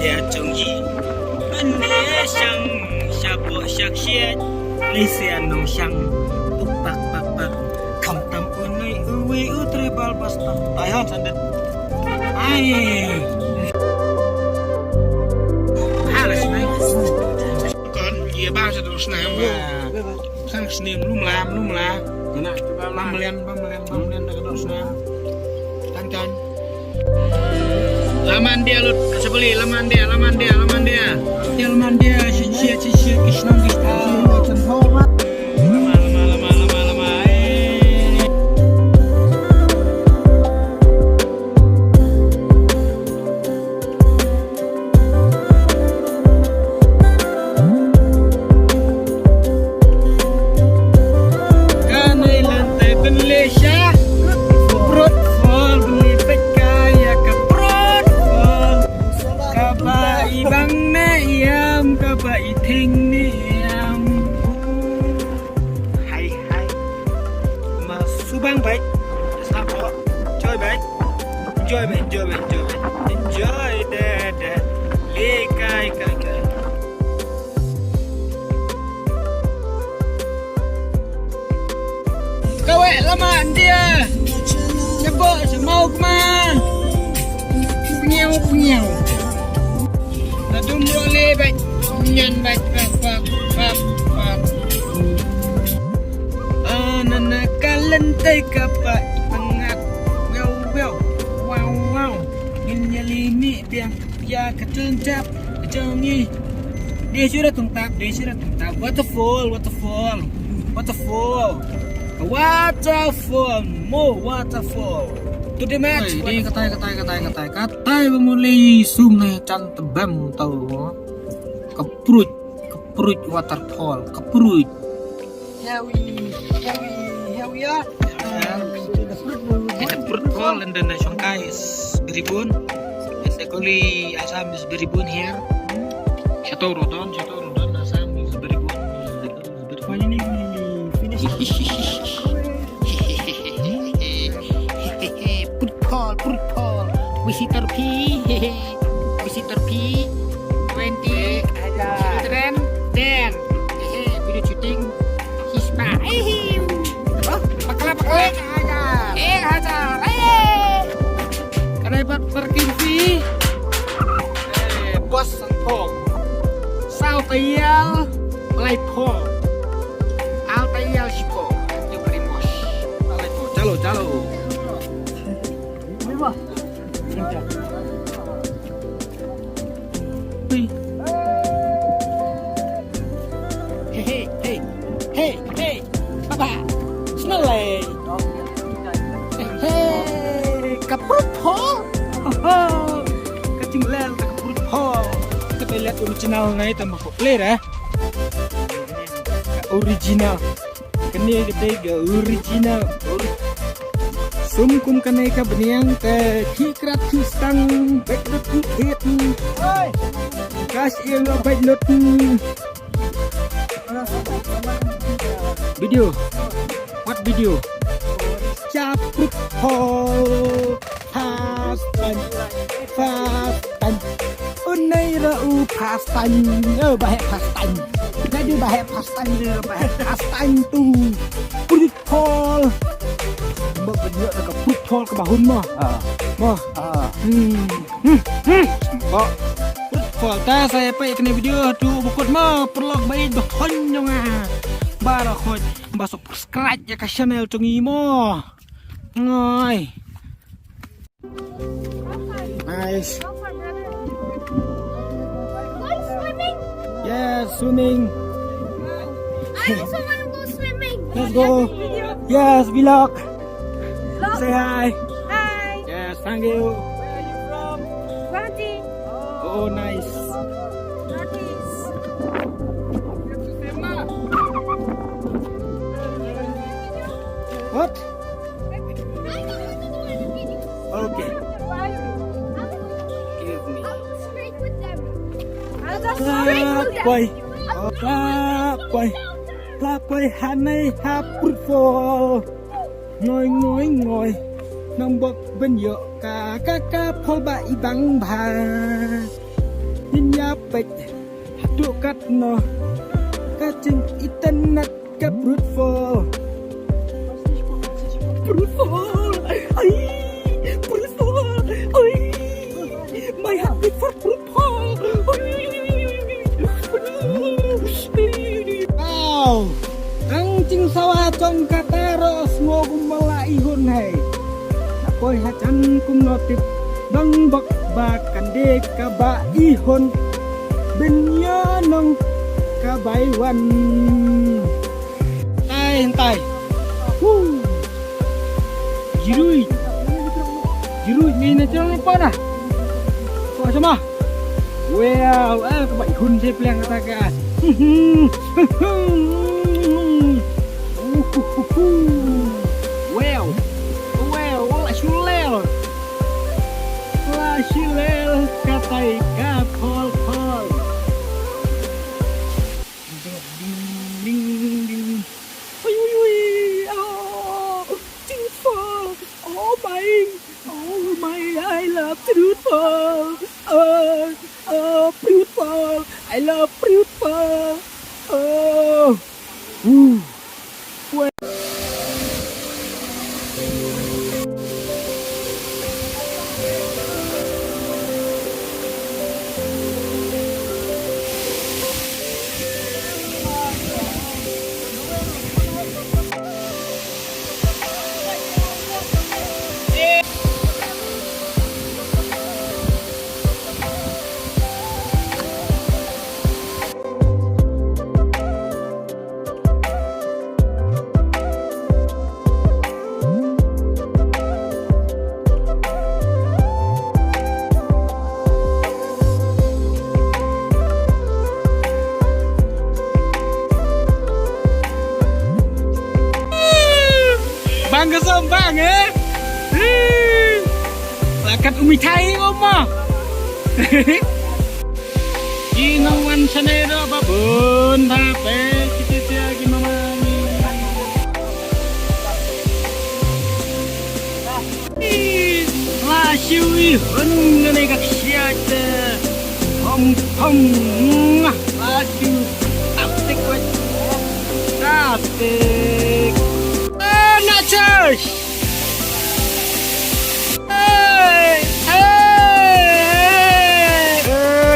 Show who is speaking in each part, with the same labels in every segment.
Speaker 1: ya chung yi bên lẽ sang sa bộ sắc xe lấy xe nông sang tuk bak bak bak không tâm unai uwi utribal pastam tahan sandet ai halas mai còn gì bao giờ đồ snam và sang snim lum la nak bam len dak đồ snam kan laman dia lut sebeli laman dia cincin kisnam kita lama kanai lantai Malaysia perut full beli pekaya keperut full kabai bang nayam kabai ting niam hai mà subang baik sao có chơi baik enjoy da le kai kawe lamaan dia sebab semau kemana pengiau tadum boleh baik nyan baik pak nana kalen tay kapa pengat wow ini limi dia ya ketuntap kecangi dia sudah tuntap waterfall to the match ini katai memulai zoom nih can tebam tahu keprut waterfall keprut Here we are. The fruit fall and then the Shongkai is beribun. And the Koli Assam is beribun here. Chateau Rodon Assam is beribun. Finally finish. Fruit fall. Visitor P 20 children then video shooting his back. Karena parking fee bos sempong sao tayal play pong al tayal sipo yang primos calo hey papa snelly keperut hol ketinggalan keperut hol kita lihat original nih tambah populer original kene ketiga original sumkum kene ka beniang te kikrat kistang backdot hit kas yang backdot video what video Caprut hol pastan unai rau pastan bahaya pastan jadi bahaya pastan tu prut hol mbak bener ke prut hol ke bahun mah prut hol ta saya pe kena video tu bukut mah perlok baik dohon jonga barakot masuk subscribe ya ke channel Cungi mo ngoi nice yes swimming
Speaker 2: I also want to go swimming.
Speaker 1: let's go yes vlog say hi yes thank you
Speaker 2: Where are you from? Guwahati.
Speaker 1: oh nice what okay give me la quay hanay haput for ngồi nông bậc bên dựa cả phôi bại bằng bà Hinyapet hadukat no kacing internet ke fruitful ay fruitful ay my heart beat for fruitful wow ang cing sawa trong katero smo kumala ihun hai napoi hacan kum notip bang bak bakan de kaba ihun benya nong kabaiwan tay jirui ni na chang pa na ko sama wow kabai hun se pleng kata ka wow la shulel katai ka khol I love fruitful. Fruitful. I love fruitful. Oh. Bang kesem bang lakat umi thai oma Ginawan sanero babon tape kita sia gimana ni la shui hun ne ka sia te hom la shui aptek wa aptek church.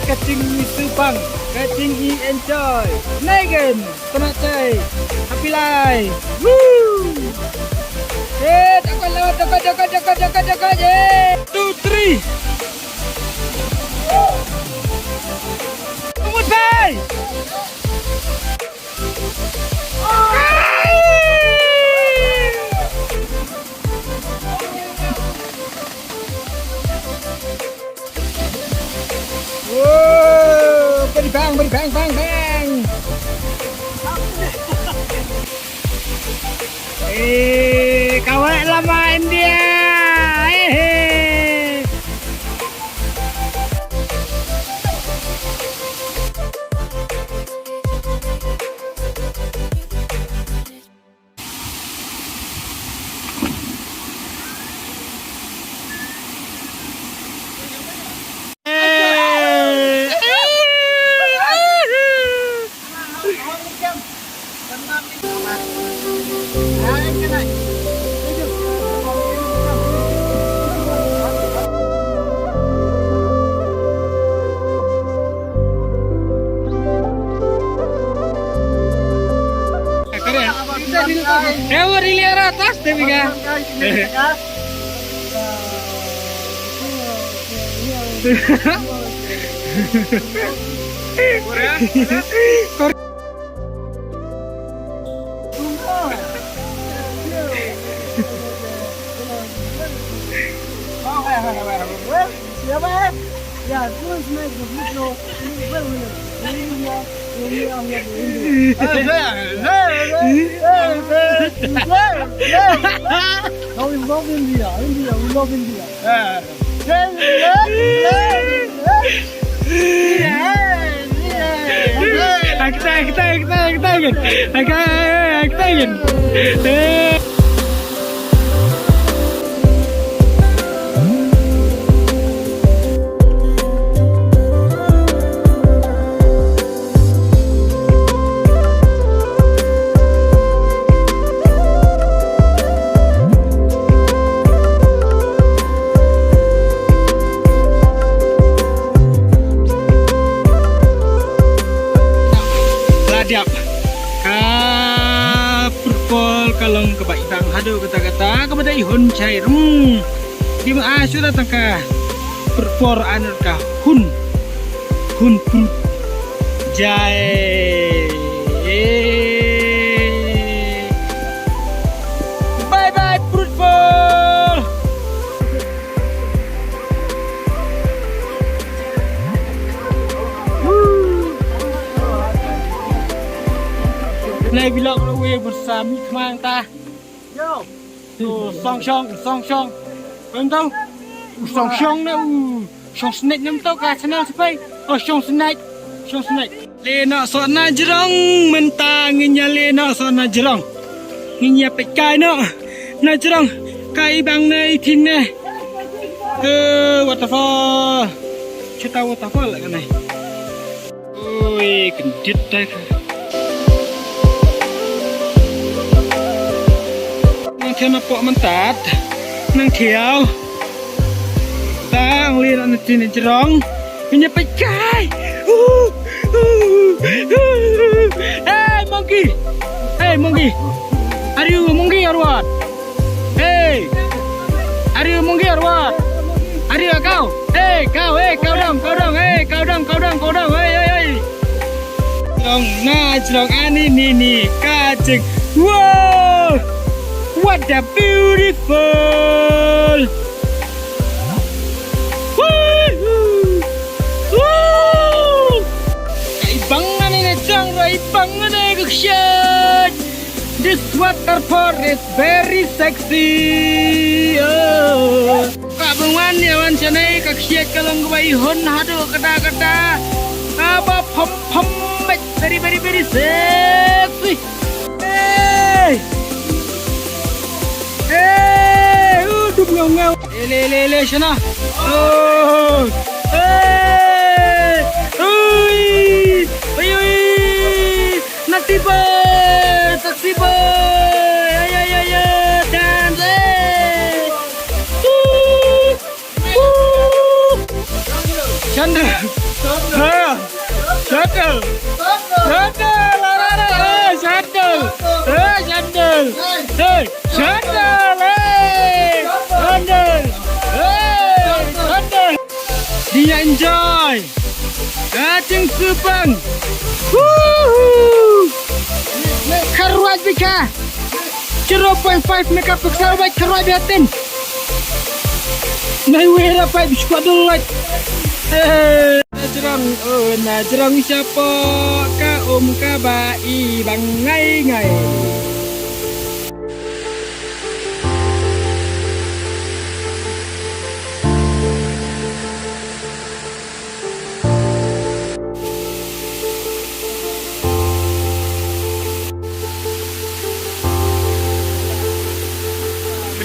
Speaker 1: Kacing itu bang, kacing enjoy. Megan, kena cai, happy life. Woo! Jaga, 2, 3. Goodbye. Bang. Kawai lama India. Lihat atas deh Mika. Siapa? Ya, terus naik ke video. No, we love India. We love India. Kita ingin. kalong kebaik bang hado kata-kata kepada ihun cair di mana sudah tangka berfor anurka hun fruit jai bye bye fruitful này vlog nó quê bersama kemang ta tuh song song em tau song nè song snake nem tau ka channel sipai oh song snake le nak so na jerong mentang nya le nak so na jerong nya pe kai no na jerong kai bang nei thin ne waterfall cerita waterfall lah kan này ôi kendit đây theo nó bọ tát năng thiếu ta lên ăn trên trống mình nhập bạch cay hey monkey are you monkey or what hey are you monkey or what are you a cow hey cow dong hey dong na trống ani ni ca chừng wow. What a beautiful! Kaibangan ini jang, kaibangan ini kesian. This waterfall is very sexy. Kabangan ya wan canai kesian kalau ngebai hon hado kata apa pom very sexy. Hey. Đục ngầu lê sana ôi taxi boy ay dance Chandra dia enjoy kacang supang karuat bika 0.5 megapixel baik karuat biatin naik wera baik biskuat dulu baik najrong siapa ka ka bai bang ngai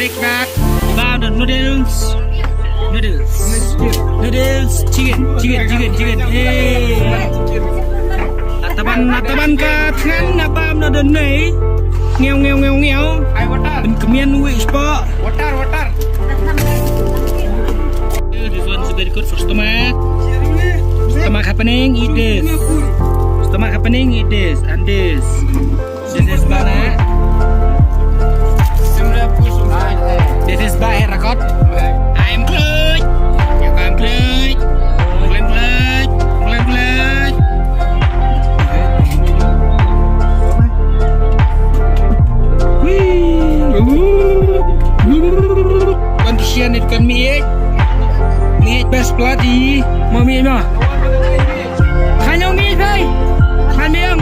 Speaker 1: break back about the noodles chicken ataban ka than abam na den nei ngeo ben kemian wi spa water this one is very good for stomach happening eat this and this is banana. This is by Rakot. I'm Cluj. I'm Cluj. Condition it can meet best bloody. Mommy no. Khanyong ni thôi. Khanyong.